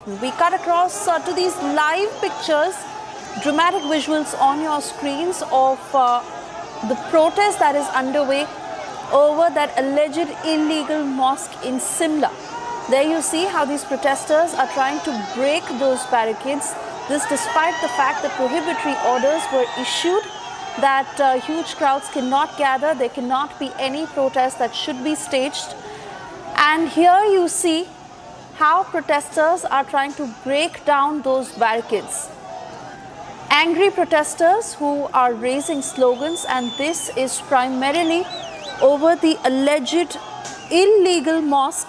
We cut across to these live pictures, dramatic visuals on your screens of the protest that is underway over that alleged illegal mosque in Simla. There you see how these protesters are trying to break those barricades. This despite the fact that prohibitory orders were issued, that huge crowds cannot gather, there cannot be any protest that should be staged. And here you see how protesters are trying to break down those barricades. Angry protesters who are raising slogans, and this is primarily over the alleged illegal mosque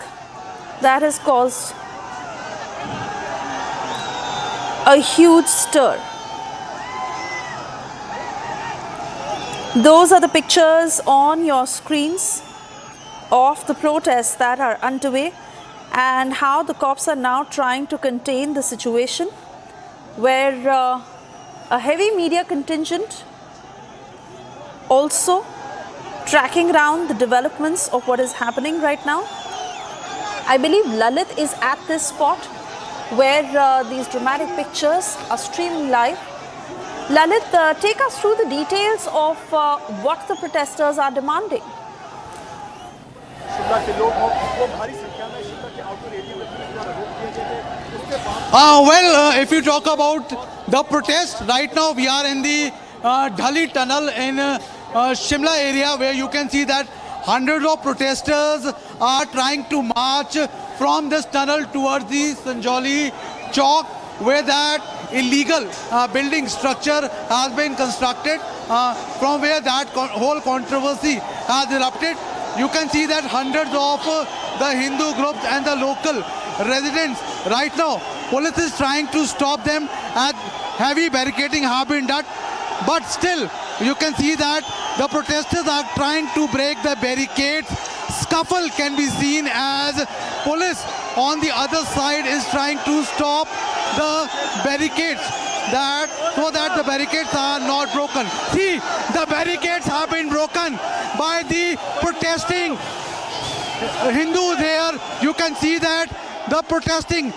that has caused a huge stir. Those are the pictures on your screens of the protests that are underway and how the cops are now trying to contain the situation, where a heavy media contingent also tracking around the developments of what is happening right now. I believe Lalit is at this spot where these dramatic pictures are streaming live. Lalit, take us through the details of what the protesters are demanding. If you talk about the protest, right now we are in the Dhali tunnel in Shimla area, where you can see that hundreds of protesters are trying to march from this tunnel towards the Sanjoli Chowk, where that illegal building structure has been constructed, from where that whole controversy has erupted. You can see that hundreds of the Hindu groups and the local residents right now, police is trying to stop them, and heavy barricading have been done. But still, you can see that the protesters are trying to break the barricades. Scuffle can be seen as police on the other side is trying to stop the barricades, so that the barricades are not broken. See, the barricades have been broken by the protesting Hindus here. You can see that the protesting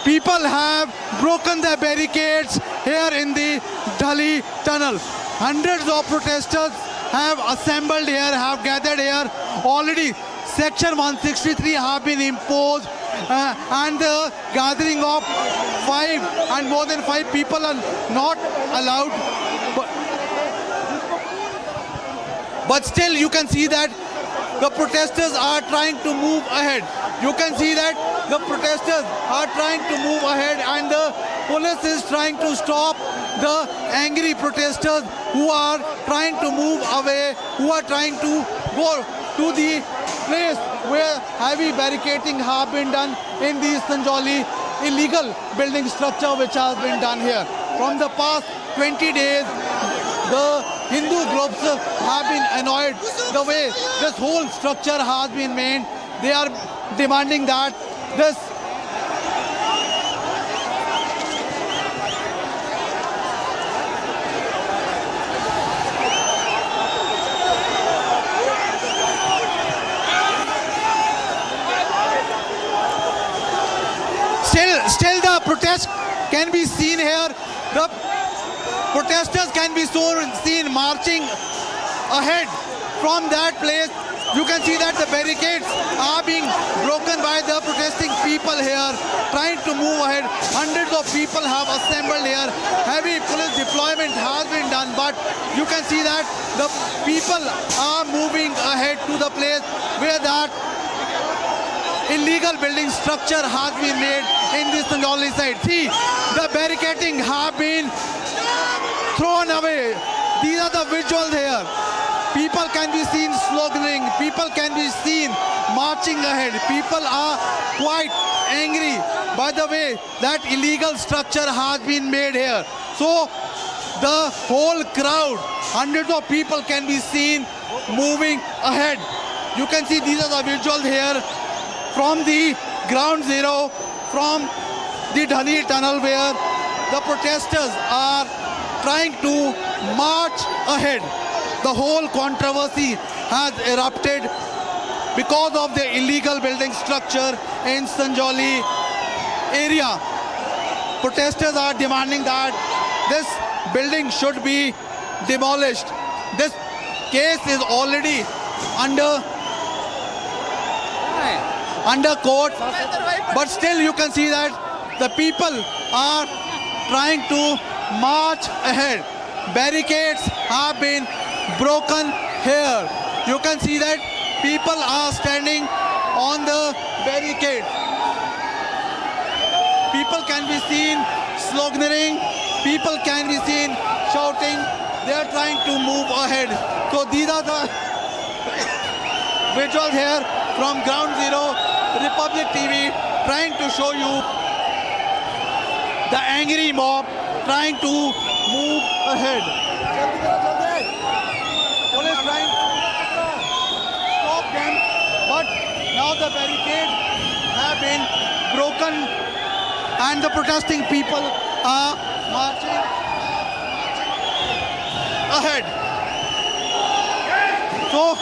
people have broken the barricades here in the Dhali tunnel. Hundreds of protesters have assembled here, have gathered here. Already Section 163 have been imposed, and the gathering of more than five people are not allowed. But still, you can see that the protesters are trying to move ahead. You can see that the protesters are trying to move ahead, and the police is trying to stop the angry protesters who are trying to move away, who are trying to go to the place where heavy barricading have been done in the Sanjoli illegal building structure which has been done here. From the past 20 days, the Hindu groups have been annoyed the way this whole structure has been made. They are demanding that this Still the protest can be seen here. The protesters can be seen marching ahead from that place. You can see that the barricades are being broken by the protesting people here, trying to move ahead. Hundreds of people have assembled here. Heavy police deployment has been done, but you can see that the people are moving ahead to the place where that illegal building structure has been made in this Sanjoli side. See, the barricading have been thrown away. These are the visuals here. People can be seen sloganing. People can be seen marching ahead. People are quite angry by the way that illegal structure has been made here. So the whole crowd, hundreds of people can be seen moving ahead. You can see these are the visuals here from the ground zero, from the Dhali tunnel, where the protesters are trying to march ahead. The whole controversy has erupted because of the illegal building structure in Sanjoli area. Protesters are demanding that this building should be demolished. This case is already under court, but still you can see that the people are trying to march ahead. Barricades have been broken here. You can see that people are standing on the barricade. People can be seen sloganeering. People can be seen shouting. They are trying to move ahead. So these are the visuals here from Ground Zero, Republic TV, trying to show you the angry mob trying to move ahead. Police trying to stop them, but now the barricades have been broken and the protesting people are marching ahead. So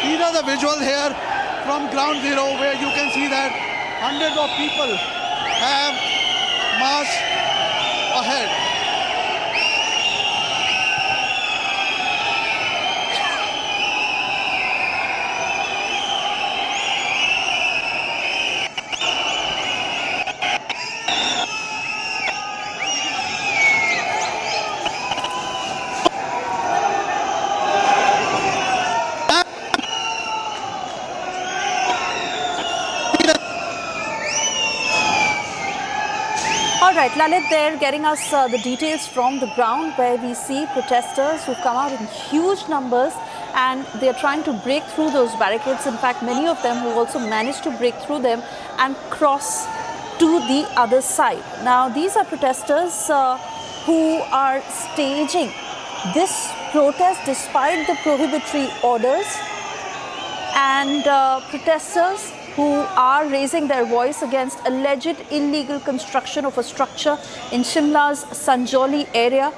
these are the visuals here from Ground Zero, where you can see that hundreds of people have marched ahead. All right, Lalit, they're getting us the details from the ground, where we see protesters who've come out in huge numbers and they're trying to break through those barricades. In fact, many of them who also managed to break through them and cross to the other side. Now, these are protesters who are staging this protest despite the prohibitory orders, and protesters who are raising their voice against alleged illegal construction of a structure in Shimla's Sanjoli area,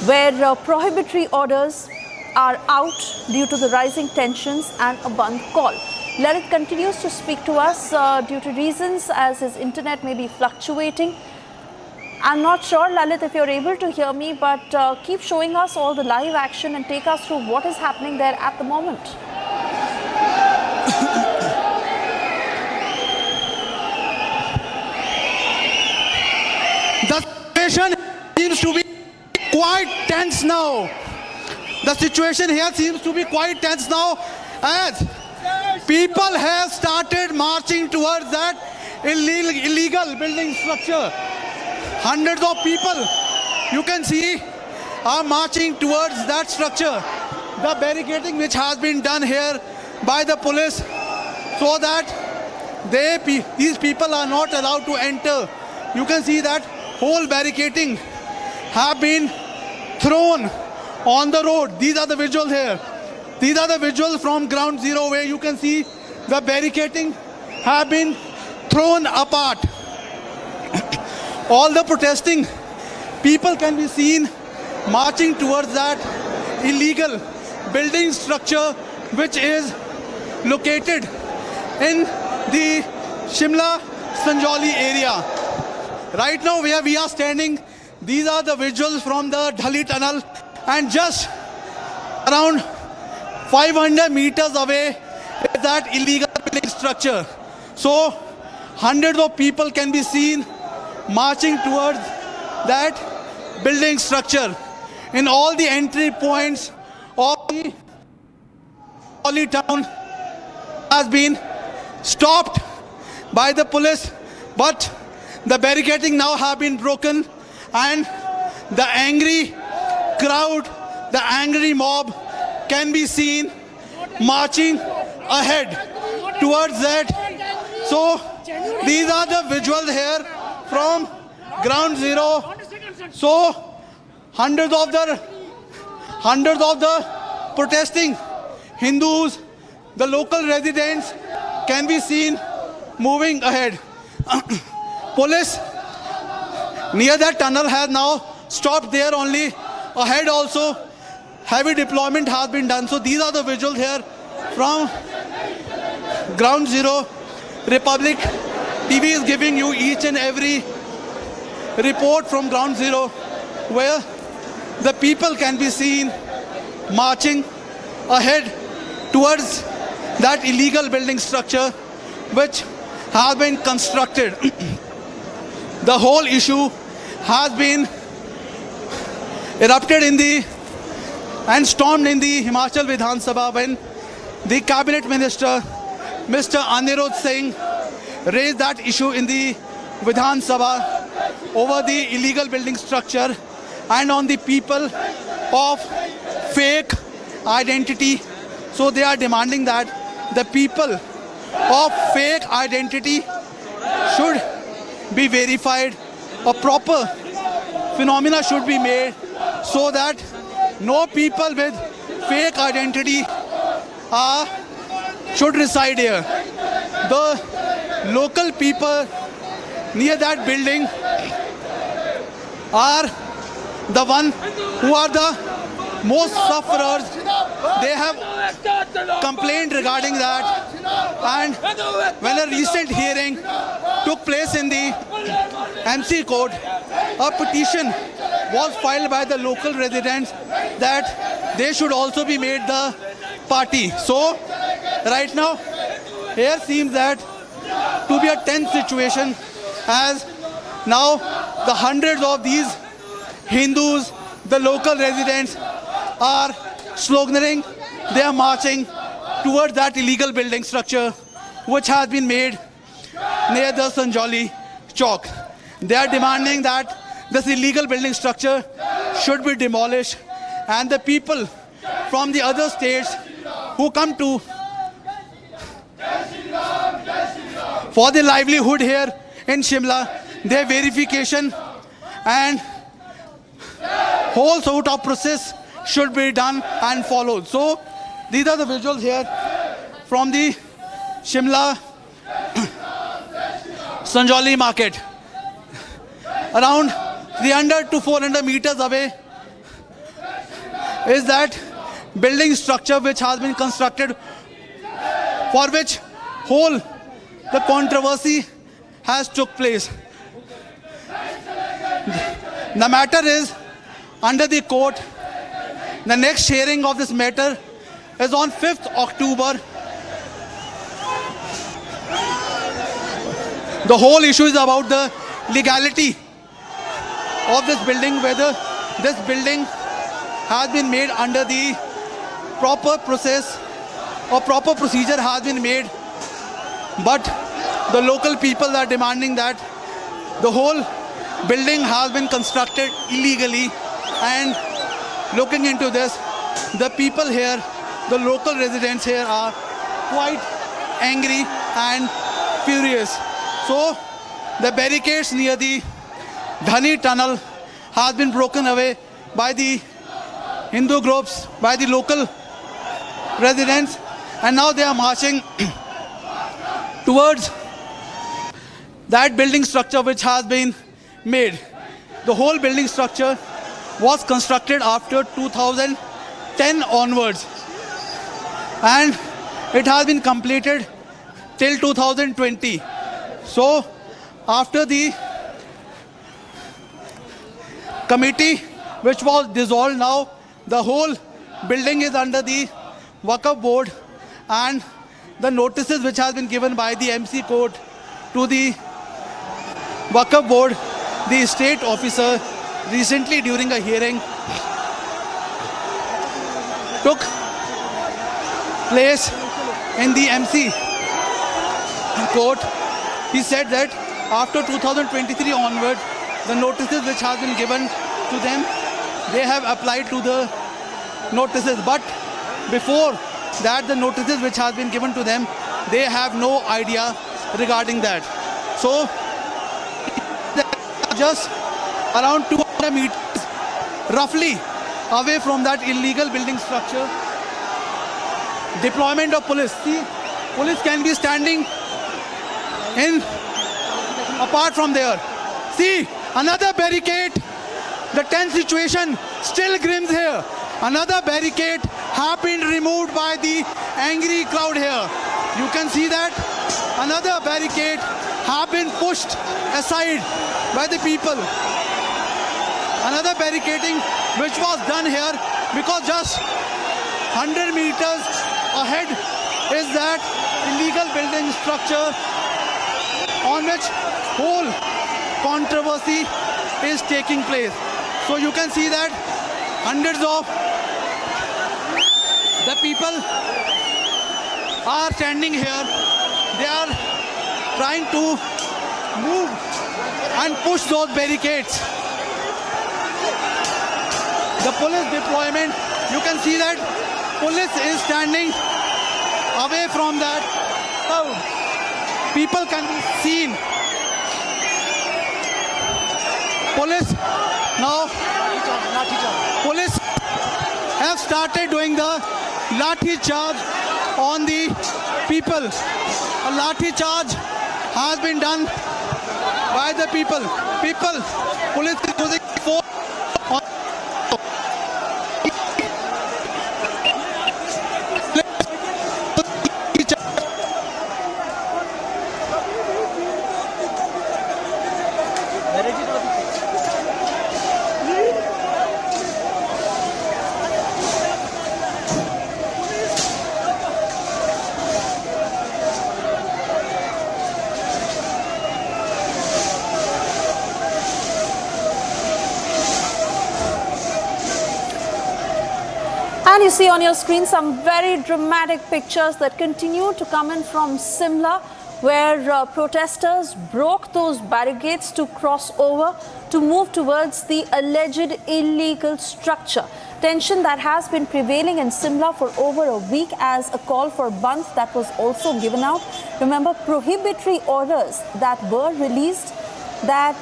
where prohibitory orders are out due to the rising tensions and a Bandh call. Lalit continues to speak to us due to reasons as his internet may be fluctuating. I'm not sure, Lalit, if you're able to hear me, but keep showing us all the live action and take us through what is happening there at the moment. The situation seems to be quite tense now. The situation here seems to be quite tense now, as people have started marching towards that illegal building structure. Hundreds of people, you can see, are marching towards that structure. The barricading which has been done here by the police, so that these people are not allowed to enter. You can see that whole barricading have been thrown on the road. These are the visuals here. These are the visuals from Ground Zero, where you can see the barricading have been thrown apart. All the protesting people can be seen marching towards that illegal building structure which is located in the Shimla Sanjoli area. Right now where we are standing, these are the visuals from the Dhali tunnel, and just around 500 meters away is that illegal building structure. So hundreds of people can be seen marching towards that building structure. In all the entry points of the Dhali town has been stopped by the police, but the barricading now have been broken, and the angry crowd, the angry mob can be seen marching ahead towards that. So these are the visuals here from Ground Zero. So hundreds of the protesting Hindus, the local residents, can be seen moving ahead. Police near that tunnel has now stopped there only. Ahead also heavy deployment has been done. So these are the visuals here from Ground Zero, Republic TV is giving you each and every report from ground zero, where the people can be seen marching ahead towards that illegal building structure which has been constructed. The whole issue has been erupted and stormed in the Himachal Vidhan Sabha when the cabinet minister Mr. Anirudh Singh raised that issue in the Vidhan Sabha over the illegal building structure and on the people of fake identity. So they are demanding that the people of fake identity should be verified. A proper phenomena should be made so that no people with fake identity should reside here. The local people near that building are the one who are the most sufferers. They have complained regarding that, and when a recent hearing took place in the MC court, a petition was filed by the local residents that they should also be made the party. So right now here seems that to be a tense situation, as now the hundreds of these Hindus, the local residents, are sloganeering, they are marching towards that illegal building structure which has been made near the Sanjoli Chowk. They are demanding that this illegal building structure should be demolished, and the people from the other states who come to for their livelihood here in Shimla, their verification and whole sort of process should be done and followed. So these are the visuals here from the Shimla Sanjoli market. Around 300 to 400 meters away is that building structure which has been constructed, for which whole the controversy has took place. The matter is under the court. The next hearing of this matter is on 5th October. The whole issue is about the legality of this building, whether this building has been made under the proper process or proper procedure has been made. But the local people are demanding that the whole building has been constructed illegally, and looking into this, the people here, the local residents here are quite angry and furious. So the barricades near the Dhani tunnel has been broken away by the Hindu groups, by the local residents, and now they are marching towards that building structure which has been made. The whole building structure was constructed after 2010 onwards, and it has been completed till 2020. So after the committee which was dissolved, now the whole building is under the Waqf board, and the notices which has been given by the MC court to the Waqf board, the state officer recently during a hearing took place in the MC court. He said that after 2023 onward, the notices which have been given to them, they have applied to the notices, but before that the notices which have been given to them, they have no idea regarding that. So just around 200 meters roughly away from that illegal building structure. Deployment of police. See, police can be standing in apart from there. See, another barricade. The tense situation still grims here. Another barricade have been removed by the angry crowd here. You can see that another barricade have been pushed aside by the people. Another barricading which was done here, because just 100 meters ahead is that illegal building structure on which whole controversy is taking place. So you can see that hundreds of the people are standing here. They are trying to move and push those barricades. The police deployment, you can see that police is standing away from that. People can be seen. Police now, police have started doing the lathi charge on the people. A lathi charge has been done by the people. Police is using force. And you see on your screen some very dramatic pictures that continue to come in from Shimla, where protesters broke those barricades to cross over to move towards the alleged illegal structure. Tension that has been prevailing in Shimla for over a week as a call for bandh that was also given out. Remember, prohibitory orders that were released that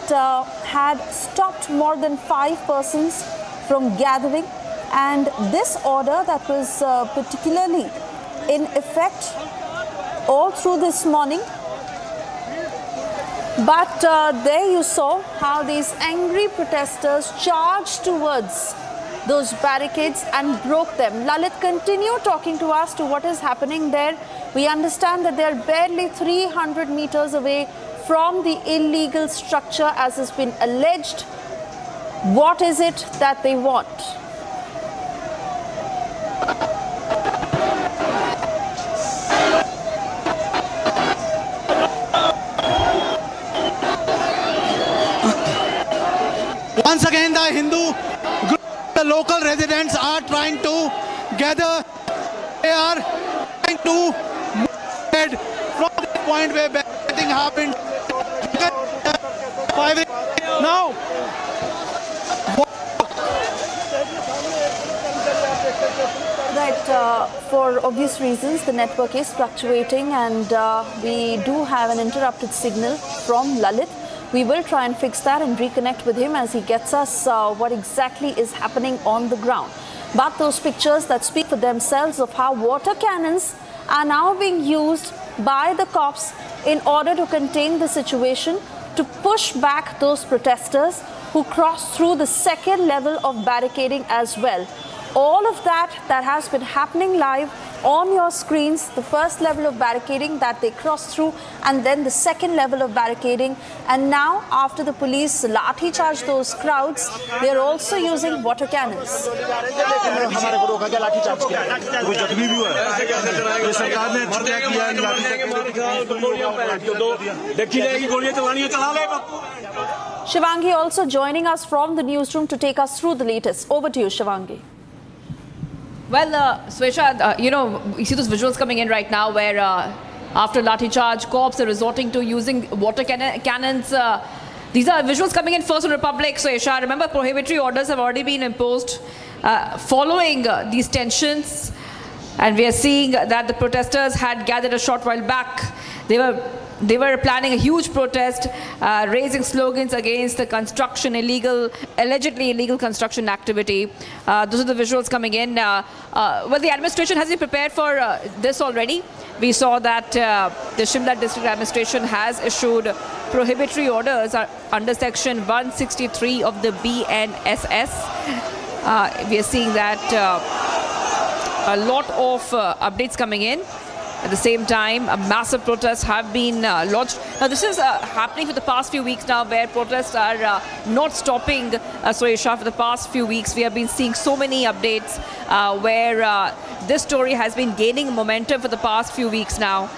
had stopped more than 5 persons from gathering. And this order that was particularly in effect all through this morning. But there you saw how these angry protesters charged towards those barricades and broke them. Lalit, continue talking to us to what is happening there. We understand that they are barely 300 meters away from the illegal structure as has been alleged. What is it that they want? Once again, the Hindu group, the local residents are trying to gather. They are trying to move ahead from the point where everything happened. Now, Right, for obvious reasons, the network is fluctuating and we do have an interrupted signal from Lalit. We will try and fix that and reconnect with him as he gets us what exactly is happening on the ground. But those pictures that speak for themselves of how water cannons are now being used by the cops in order to contain the situation, to push back those protesters who crossed through the second level of barricading as well. All of that has been happening live on your screens. The first level of barricading that they crossed through, and then the second level of barricading. And now, after the police lathi charged those crowds, they are also using water cannons. Shivangi also joining us from the newsroom to take us through the latest. Over to you, Shivangi. Well, Swesha, you see those visuals coming in right now where after lathi charge, cops are resorting to using water cannons. These are visuals coming in first on Republic. Swesha, remember prohibitory orders have already been imposed following these tensions. And we are seeing that the protesters had gathered a short while back. They were planning a huge protest, raising slogans against the allegedly illegal construction activity. Those are the visuals coming in. Well, the administration has been prepared for this already. We saw that the Shimla District Administration has issued prohibitory orders under Section 163 of the BNSS. We are seeing that a lot of updates coming in. At the same time, massive protests have been launched. Now, this is happening for the past few weeks now, where protests are not stopping. Suesha, for the past few weeks, we have been seeing so many updates where this story has been gaining momentum for the past few weeks now.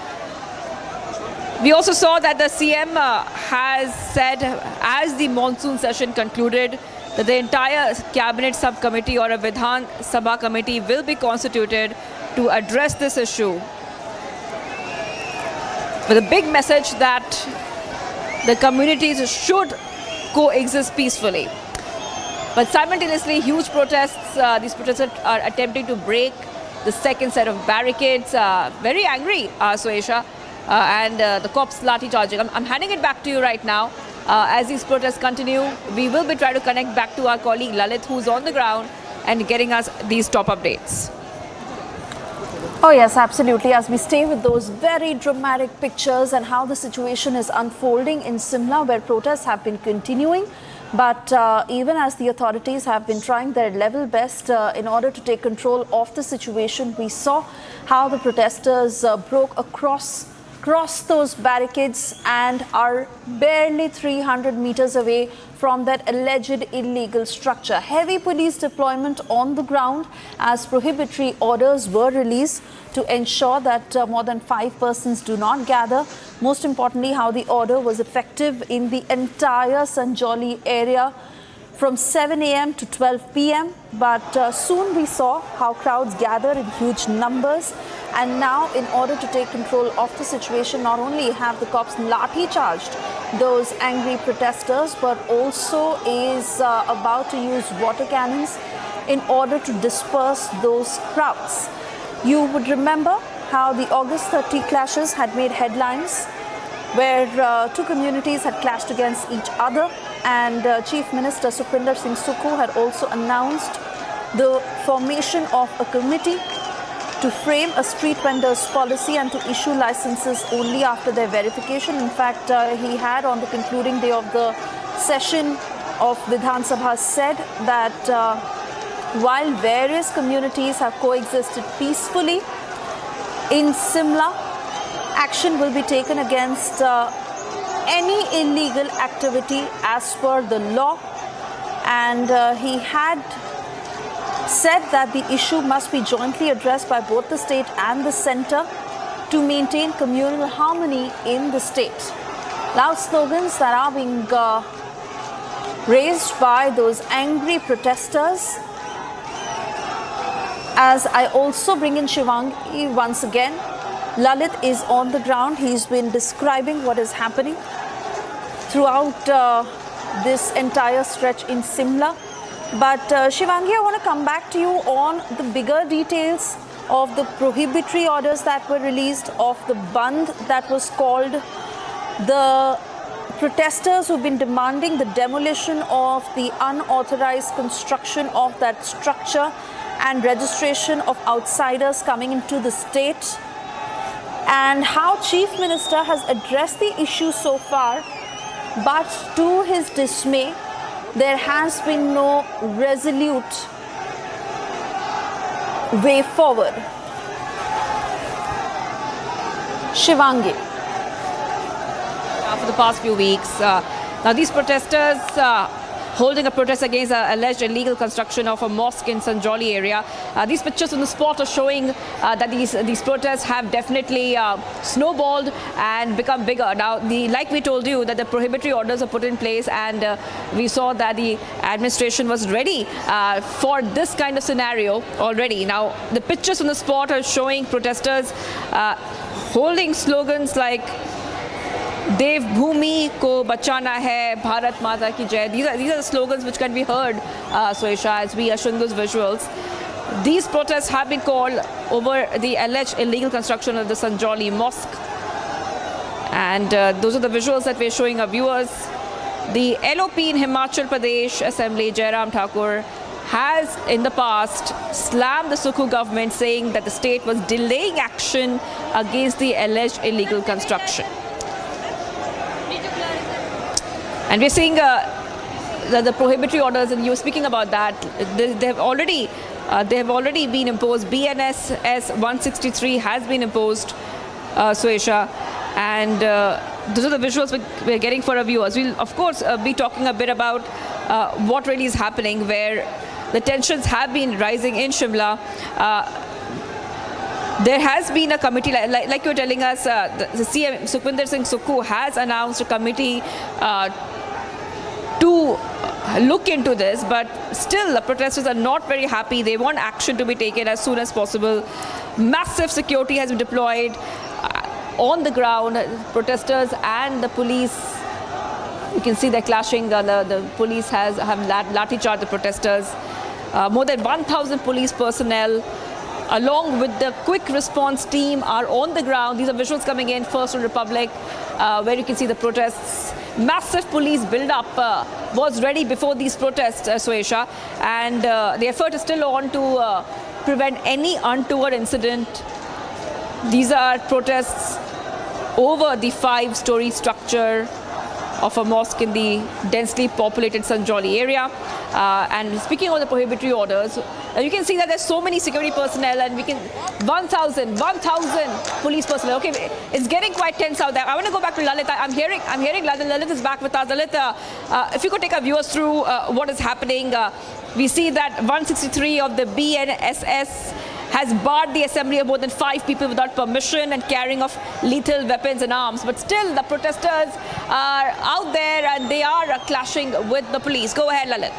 We also saw that the CM has said, as the monsoon session concluded, that the entire cabinet subcommittee or a Vidhan Sabha committee will be constituted to address this issue, with a big message that the communities should coexist peacefully. But simultaneously, huge protests, these protesters are attempting to break the second set of barricades. Very angry, Suesha, and the cops lathi charging. I'm handing it back to you right now. As these protests continue, we will be trying to connect back to our colleague Lalit, who's on the ground and getting us these top updates. Oh yes, absolutely. As we stay with those very dramatic pictures and how the situation is unfolding in Simla, where protests have been continuing. But even as the authorities have been trying their level best in order to take control of the situation, we saw how the protesters broke across those barricades and are barely 300 meters away from that alleged illegal structure. Heavy police deployment on the ground as prohibitory orders were released to ensure that more than 5 persons do not gather. Most importantly, how the order was effective in the entire Sanjoli area from 7 a.m. to 12 p.m. But soon we saw how crowds gathered in huge numbers. And now, in order to take control of the situation, not only have the cops lathi charged those angry protesters, but also is about to use water cannons in order to disperse those crowds. You would remember how the August 30 clashes had made headlines, where two communities had clashed against each other, and Chief Minister Sukhwinder Singh Sukhu had also announced the formation of a committee to frame a street vendors policy and to issue licenses only after their verification. In fact, he had, on the concluding day of the session of Vidhan Sabha, said that while various communities have coexisted peacefully in Simla, action will be taken against any illegal activity as per the law. And he had said that the issue must be jointly addressed by both the state and the centre to maintain communal harmony in the state. Loud slogans that are being raised by those angry protesters. As I also bring in Shivangi once again, Lalit is on the ground. He's been describing what is happening throughout this entire stretch in Simla. But Shivangi, I want to come back to you on the bigger details of the prohibitory orders that were released, of the Bandh that was called, the protesters who've been demanding the demolition of the unauthorized construction of that structure and registration of outsiders coming into the state, and how Chief Minister has addressed the issue so far, but to his dismay, there has been no resolute way forward. Shivangi. For the past few weeks, now these protesters holding a protest against alleged illegal construction of a mosque in Sanjoli area. These pictures on the spot are showing that these protests have definitely snowballed and become bigger. Now, like we told you, that the prohibitory orders are put in place, and we saw that the administration was ready for this kind of scenario already. Now, the pictures on the spot are showing protesters holding slogans like Dev Bhumi ko bachana hai, Bharat Mata ki jai. These are the slogans which can be heard, Suesha, as we are showing those visuals. These protests have been called over the alleged illegal construction of the Sanjoli Mosque. And those are the visuals that we're showing our viewers. The LOP in Himachal Pradesh Assembly, Jairam Thakur, has in the past slammed the Sukhu government, saying that the state was delaying action against the alleged illegal construction. And we're seeing the prohibitory orders, and you were speaking about that. They have already been imposed. BNSS 163 has been imposed Suesha. And those are the visuals we're getting for our viewers. We'll, of course, be talking a bit about what really is happening, where the tensions have been rising in Shimla. There has been a committee, like you're telling us, the CM Sukhwinder Singh Sukhu has announced a committee to look into this, but still the protesters are not very happy. They want action to be taken as soon as possible. Massive security has been deployed on the ground. Protesters and the police, you can see they're clashing. The police have lathi charged the protesters. More than 1,000 police personnel along with the quick response team are on the ground. These are visuals coming in first on Republic, where you can see the protests. Massive police build-up was ready before these protests, Suesha, and the effort is still on to prevent any untoward incident. These are protests over the 5-story structure of a mosque in the densely populated Sanjoli area. And speaking of the prohibitory orders, you can see that there's so many security personnel, and 1,000 police personnel. Okay, it's getting quite tense out there. I want to go back to Lalit. I'm hearing Lalit. Lalit is back with us. Lalit, if you could take our viewers through what is happening. We see that 163 of the BNSS has barred the assembly of more than 5 people without permission and carrying of lethal weapons and arms. But still, the protesters are out there and they are clashing with the police. Go ahead, Lalit.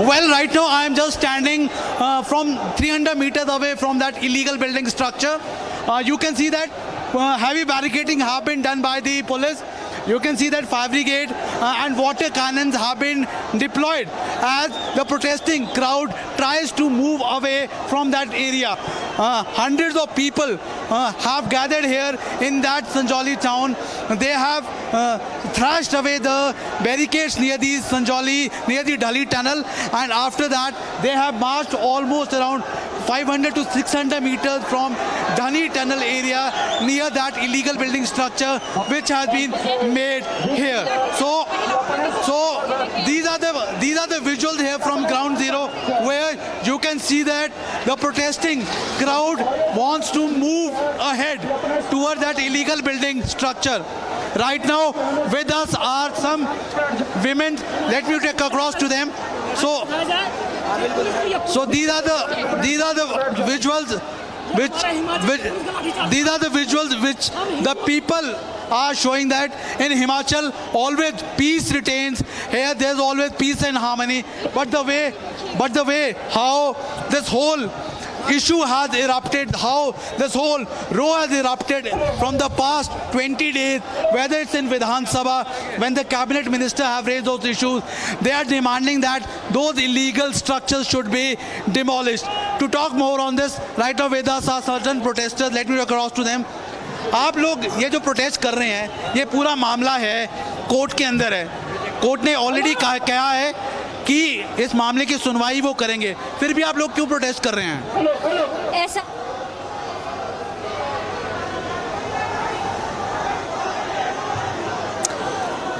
Well, right now I am just standing from 300 meters away from that illegal building structure. You can see that heavy barricading have been done by the police. You can see that fire brigade and water cannons have been deployed as the protesting crowd tries to move away from that area. Hundreds of people have gathered here in that Sanjoli town. They have thrashed away the barricades near the Sanjoli, near the Dhali tunnel, and after that they have marched almost around 500 to 600 meters from Dhani tunnel area near that illegal building structure which has been made here. So these are the visuals here from ground zero, where you can see that the protesting crowd wants to move ahead toward that illegal building structure. Right now with us are some women. Let me take across to them. So these are the visuals which the people are showing, that in Himachal always peace retains. Here there's always peace and harmony. But the way how this whole issue has erupted, how this whole row has erupted from the past 20 days, whether it's in Vidhan Sabha, when the cabinet minister have raised those issues, they are demanding that those illegal structures should be demolished. To talk more on this, right now with us are certain protesters. Let me go across to them. आप लोग ये जो protest कर रहे हैं, ये पूरा मामला है कोर्ट के अंदर है. कोर्ट ने ऑलरेडी कहा है कि इस मामले की सुनवाई वो करेंगे, फिर भी आप लोग क्यों प्रोटेस्ट कर रहे हैं? ऐसा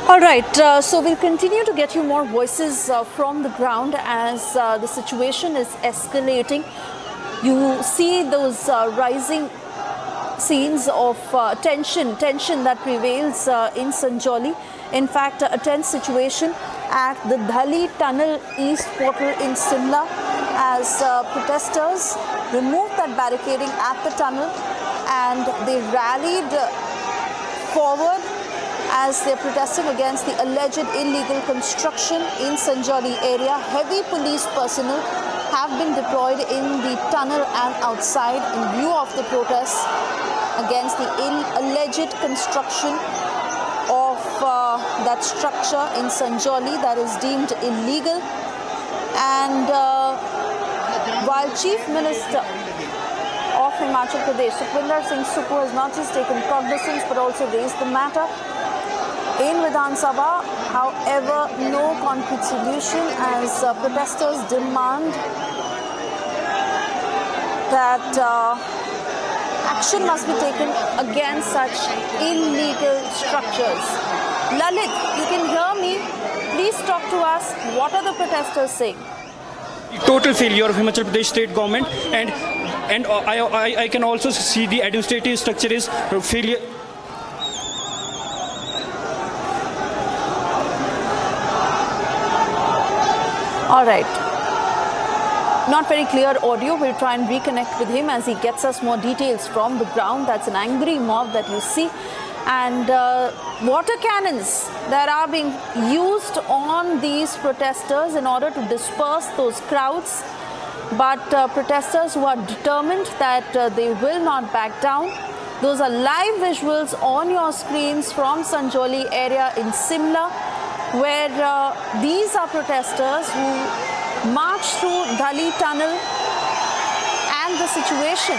All right, so we'll continue to get you more voices from the ground as the situation is escalating. You see those rising scenes of tension that prevails in Sanjoli. In fact, a tense situation at the Dhali Tunnel East Portal in Simla as protesters removed that barricading at the tunnel and they rallied forward as they're protesting against the alleged illegal construction in Sanjoli area. Heavy police personnel have been deployed in the tunnel and outside in view of the protests against the alleged construction of that structure in Sanjoli that is deemed illegal. And while Chief Minister of Himachal Pradesh, Sukhwinder Singh Sukhu, has not just taken cognizance but also raised the matter in Vidhan Sabha, however, no concrete solution as protesters demand that action must be taken against such illegal structures. Lalit, you can hear me. Please talk to us. What are the protesters saying? total failure of Himachal Pradesh state government, and I can also see the administrative structure is failure. All right. Not very clear audio. We'll try and reconnect with him as he gets us more details from the ground. That's an angry mob that you see. And water cannons that are being used on these protesters in order to disperse those crowds. But protesters who are determined that they will not back down. Those are live visuals on your screens from Sanjoli area in Shimla, where these are protesters who march through Dhali tunnel, and the situation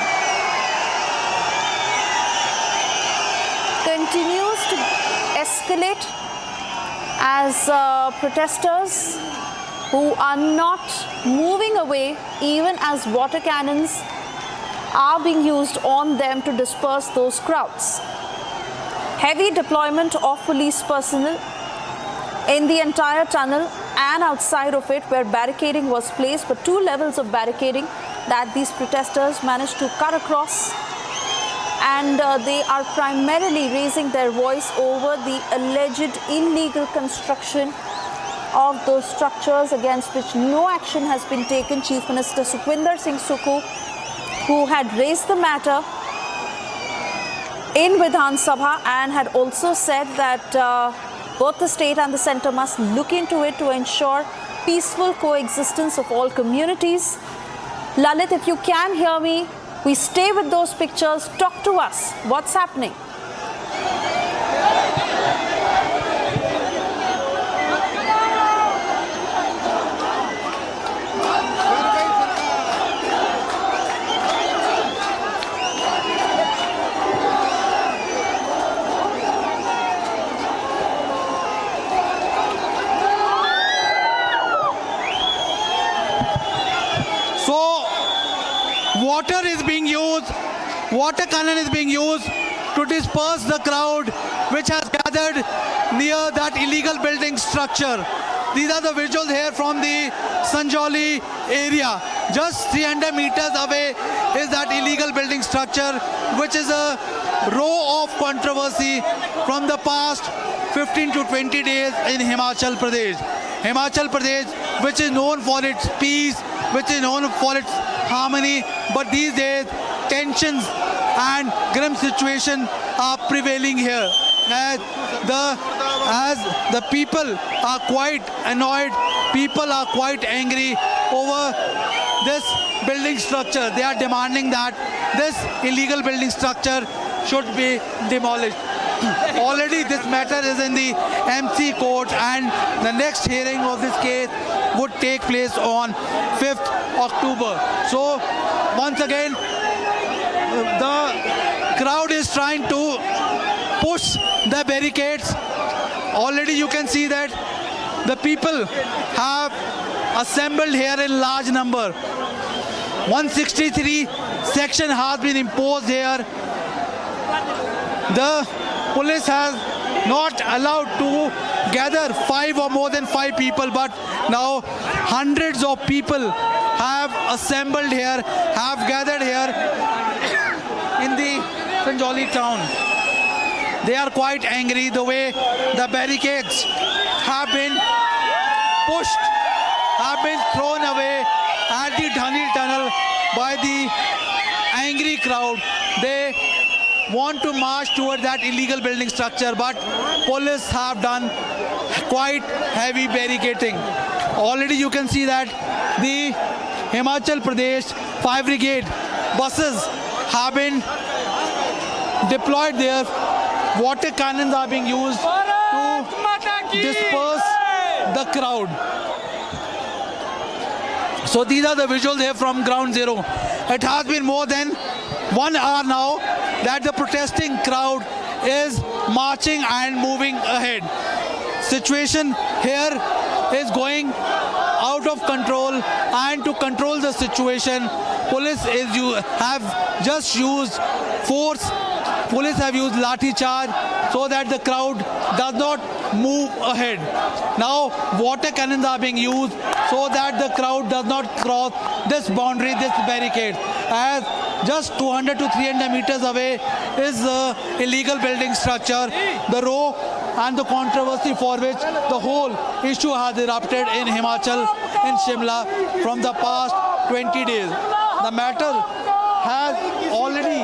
continues to escalate as protesters who are not moving away, even as water cannons are being used on them to disperse those crowds. Heavy deployment of police personnel in the entire tunnel and outside of it, where barricading was placed, but 2 levels of barricading that these protesters managed to cut across. And they are primarily raising their voice over the alleged illegal construction of those structures, against which no action has been taken. Chief Minister Sukhwinder Singh Sukhu, who had raised the matter in Vidhan Sabha and had also said that both the state and the centre must look into it to ensure peaceful coexistence of all communities. Lalit, if you can hear me, we stay with those pictures. Talk to us. What's happening? Water is being used, water cannon is being used to disperse the crowd which has gathered near that illegal building structure. These are the visuals here from the Sanjoli area. Just 300 meters away is that illegal building structure, which is a row of controversy from the past 15 to 20 days in Himachal Pradesh. Himachal Pradesh, which is known for its peace, which is known for its harmony, but these days tensions and grim situation are prevailing here. As the people are quite annoyed, people are quite angry over this building structure. They are demanding that this illegal building structure should be demolished. Already this matter is in the MC court, and the next hearing of this case would take place on 5th October. So once again, the crowd is trying to push the barricades. Already you can see that the people have assembled here in large number. 163 section has been imposed here. The police has not allowed to gather 5 or more than 5 people, but now hundreds of people have assembled here, have gathered here in the Sanjoli town. They are quite angry the way the barricades have been pushed, have been thrown away at the Dhani tunnel by the angry crowd. They want to march toward that illegal building structure, but police have done quite heavy barricading. Already you can see that the Himachal Pradesh Fire Brigade buses have been deployed there. Water cannons are being used to disperse the crowd. So these are the visuals here from ground zero. It has been more than 1 hour now that the protesting crowd is marching and moving ahead. Situation here is going out of control, and to control the situation, police have just used force. Police have used lathi charge so that the crowd does not move ahead. Now water cannons are being used so that the crowd does not cross this boundary, this barricade. As just 200 to 300 meters away is the illegal building structure, the row and the controversy for which the whole issue has erupted in Himachal, in Shimla from the past 20 days. The matter has already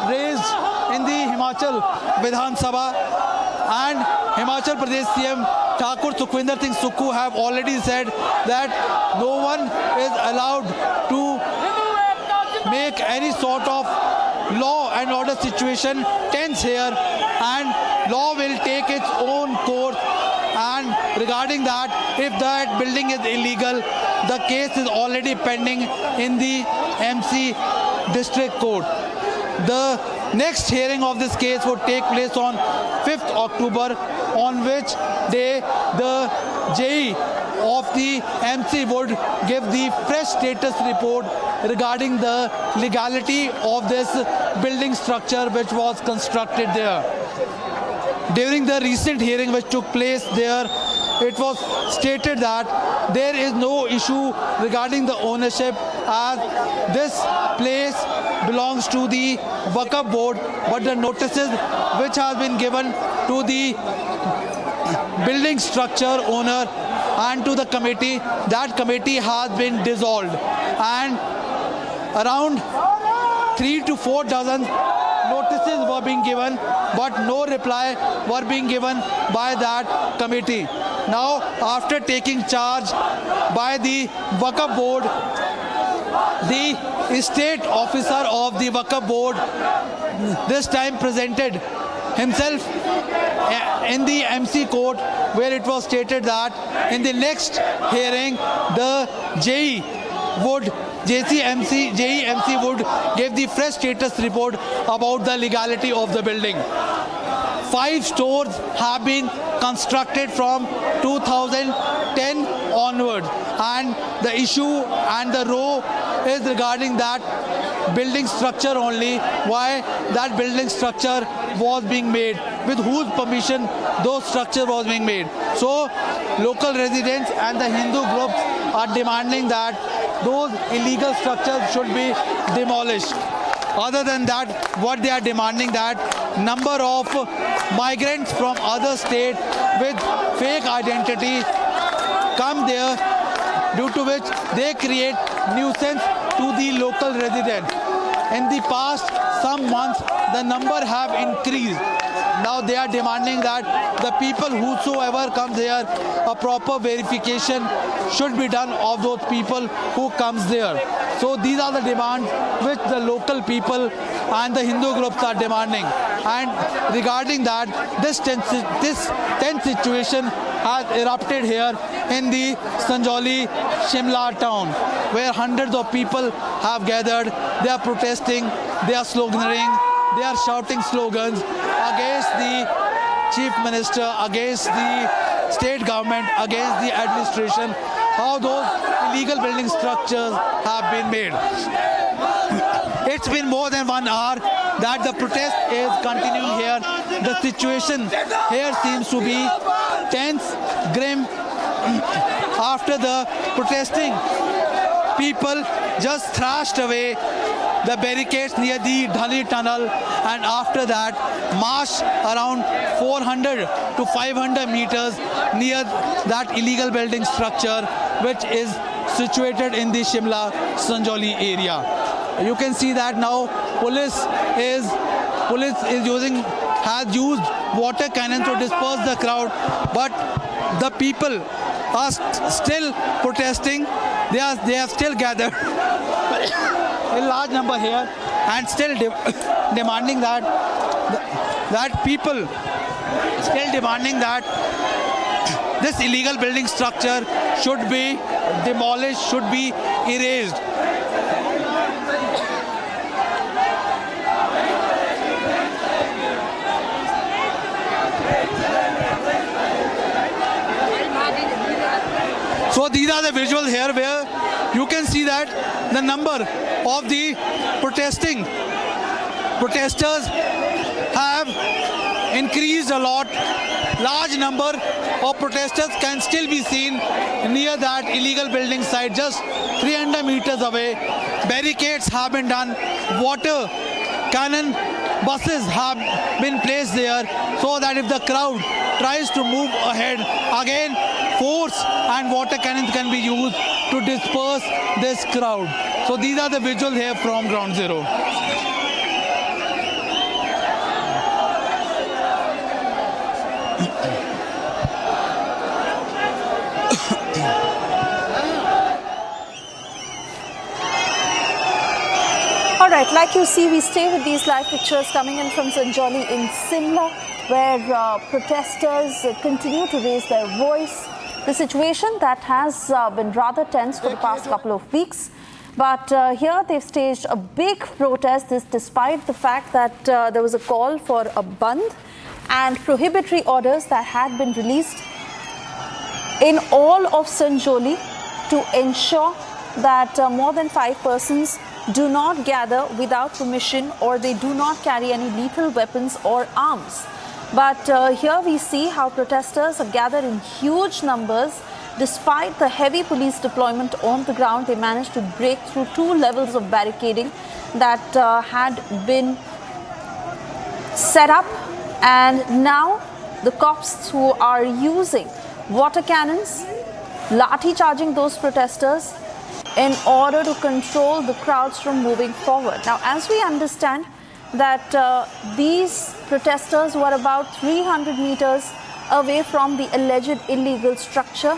raised in the Himachal Vidhan Sabha, and Himachal Pradesh CM Thakur Sukhwinder Singh Sukhu have already said that no one is allowed to make any sort of law and order situation tense here, and law will take its own course. And regarding that, if that building is illegal, the case is already pending in the MC District Court. The next hearing of this case would take place on 5th October, on which day the JE of the MC would give the fresh status report regarding the legality of this building structure which was constructed there. During the recent hearing which took place there, it was stated that there is no issue regarding the ownership, as this place belongs to the Waqf board, but the notices which have been given to the building structure owner and to the committee, that committee has been dissolved, and around 3 to 4 dozen notices were being given, but no reply were being given by that committee. Now, after taking charge by the Waqf board, the state officer of the Waqf board this time presented himself in the MC court, where it was stated that in the next hearing the JE would give the fresh status report about the legality of the building. 5 stores have been constructed from 2010 onwards, and the issue and the row is regarding that building structure only, why that building structure was being made, with whose permission those structure was being made. So local residents and the Hindu groups are demanding that those illegal structures should be demolished. Other than that, what they are demanding, that number of migrants from other states with fake identity come there, due to which they create nuisance to the local residents. In the past some months, the number have increased. Now they are demanding that the people whosoever comes here, a proper verification should be done of those people who comes there. So these are the demands which the local people and the Hindu groups are demanding. And regarding that, this tense situation has erupted here in the Sanjauli Shimla town, where hundreds of people have gathered. They are protesting, they are sloganeering, they are shouting slogans against the Chief Minister, against the state government, against the administration, how those illegal building structures have been made. It's been more than 1 hour that the protest is continuing here. The situation here seems to be tense, grim. After the protesting, people just thrashed away the barricades near the Dhali tunnel, and after that marched around 400 to 500 meters near that illegal building structure which is situated in the Shimla Sanjauli area. You can see that now police has used water cannon to disperse the crowd, but the people are still protesting. They have still gathered a large number here and still demanding that this illegal building structure should be demolished, should be erased. So these are the visuals here where you can see that the number of the protesters have increased a lot. Large number of protesters can still be seen near that illegal building site, just 300 meters away. Barricades have been done. Water cannon buses have been placed there so that if the crowd tries to move ahead, again force and water cannons can be used to disperse this crowd. So these are the visuals here from Ground Zero. Alright, like you see, we stay with these live pictures coming in from Sanjoli in Simla, where protesters continue to raise their voice. The situation that has been rather tense for the past couple of weeks. But here they've staged a big protest, this despite the fact that there was a call for a Bandh and prohibitory orders that had been released in all of Sanjoli to ensure that more than 5 persons do not gather without permission, or they do not carry any lethal weapons or arms. But here we see how protesters are gathered in huge numbers. Despite the heavy police deployment on the ground, they managed to break through 2 levels of barricading that had been set up. And now the cops who are using water cannons, lathi charging those protesters in order to control the crowds from moving forward. Now, as we understand that these protesters were about 300 meters away from the alleged illegal structure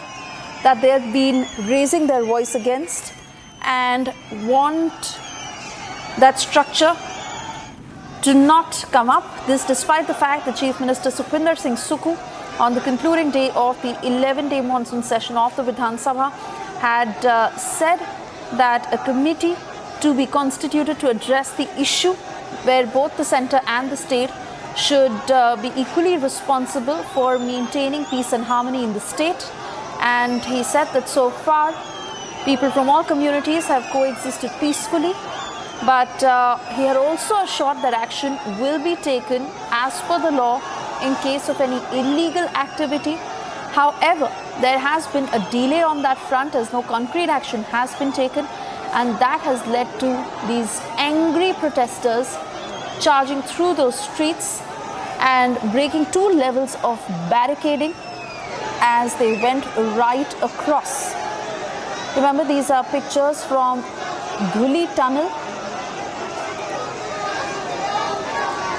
that they have been raising their voice against and want that structure to not come up. This despite the fact that Chief Minister Sukhwinder Singh Sukhu, on the concluding day of the 11-day monsoon session of the Vidhan Sabha, had said that a committee to be constituted to address the issue where both the centre and the state should be equally responsible for maintaining peace and harmony in the state. And he said that so far people from all communities have coexisted peacefully, but he had also assured that action will be taken as per the law in case of any illegal activity. However, there has been a delay on that front as no concrete action has been taken, and that has led to these angry protesters charging through those streets and breaking 2 levels of barricading as they went right across. Remember, these are pictures from Dhuli Tunnel,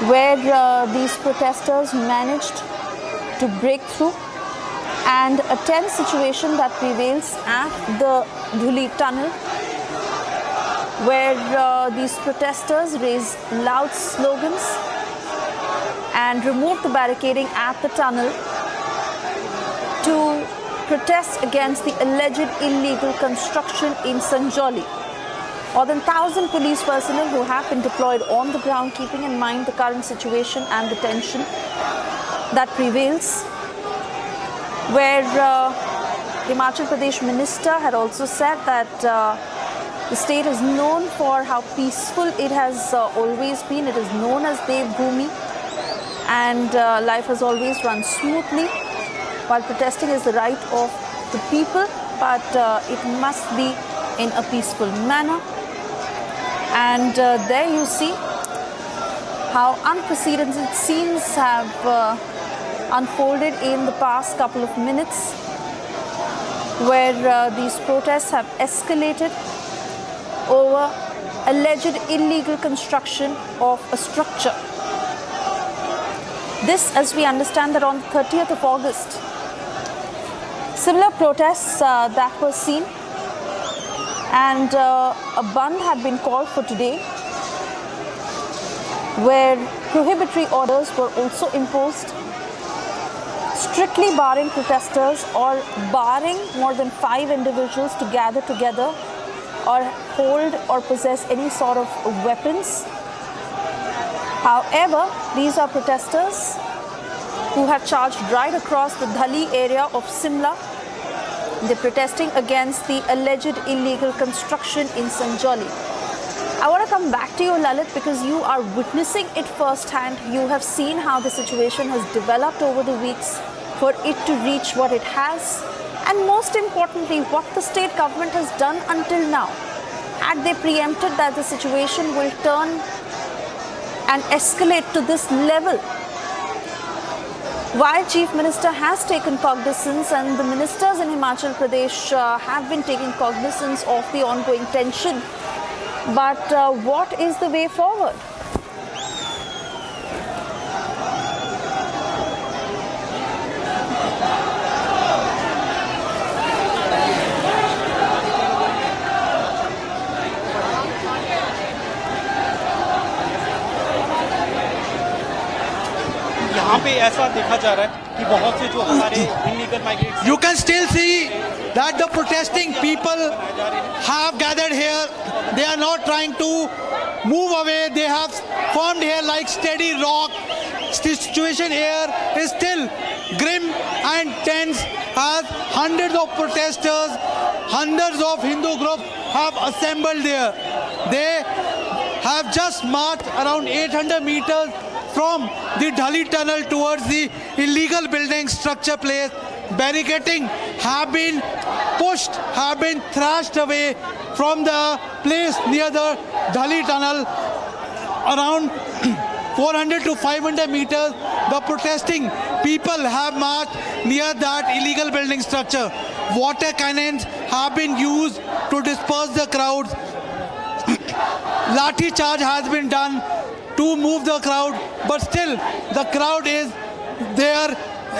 where these protesters managed to break through, and a tense situation that prevails at the Dhuli Tunnel, where these protesters raise loud slogans and remove the barricading at the tunnel to protest against the alleged illegal construction in Sanjoli. More than 1,000 police personnel who have been deployed on the ground, keeping in mind the current situation and the tension that prevails, where the Himachal Pradesh minister had also said that the state is known for how peaceful it has always been. It is known as Dev Bhumi, and life has always run smoothly. While protesting is the right of the people, but it must be in a peaceful manner. And there you see how unprecedented scenes have unfolded in the past couple of minutes, where these protests have escalated over alleged illegal construction of a structure. This, as we understand, that on the 30th of August, similar protests that were seen, and a Bandh had been called for today, where prohibitory orders were also imposed, strictly barring protesters or barring more than 5 individuals to gather together or hold or possess any sort of weapons. However, these are protesters who have charged right across the Dhali area of Simla. They're protesting against the alleged illegal construction in Sanjoli. I want to come back to you, Lalit, because you are witnessing it firsthand. You have seen how the situation has developed over the weeks for it to reach what it has. And most importantly, what the state government has done until now. Had they preempted that the situation will turn and escalate to this level, while Chief Minister has taken cognizance and the ministers in Himachal Pradesh have been taking cognizance of the ongoing tension, but what is the way forward? यहाँ पे ऐसा देखा जा रहा है कि बहुत से जो हमारे illegal migrates You can still see that the protesting people have gathered here. They are not trying to move away. They have formed here like steady rock. The situation here is still grim and tense as hundreds of protesters, hundreds of Hindu groups have assembled there. They have just marched around 800 meters from the Dhali tunnel towards the illegal building structure place. Barricading have been pushed, have been thrashed away from the place near the Dhali tunnel. Around 400 to 500 meters, the protesting people have marched near that illegal building structure. Water cannons have been used to disperse the crowds. Lathi charge has been done to move the crowd, but still the crowd is there.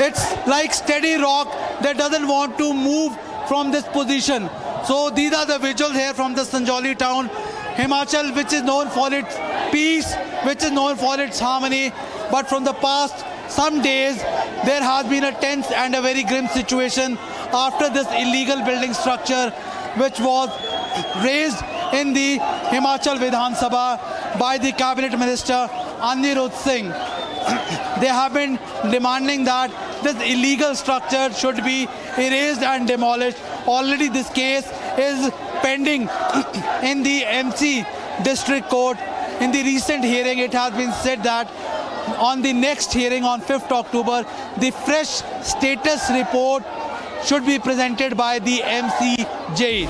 It's like steady rock that doesn't want to move from this position. So these are the visuals here from the Sanjauli town. Himachal, which is known for its peace, which is known for its harmony, but from the past some days there has been a tense and a very grim situation after this illegal building structure which was raised in the Himachal Vidhan Sabha by the cabinet minister Anirudh Singh. They have been demanding that this illegal structure should be erased and demolished. Already this case is pending in the MC District Court. In the recent hearing, it has been said that on the next hearing on 5th October, the fresh status report should be presented by the MCJ.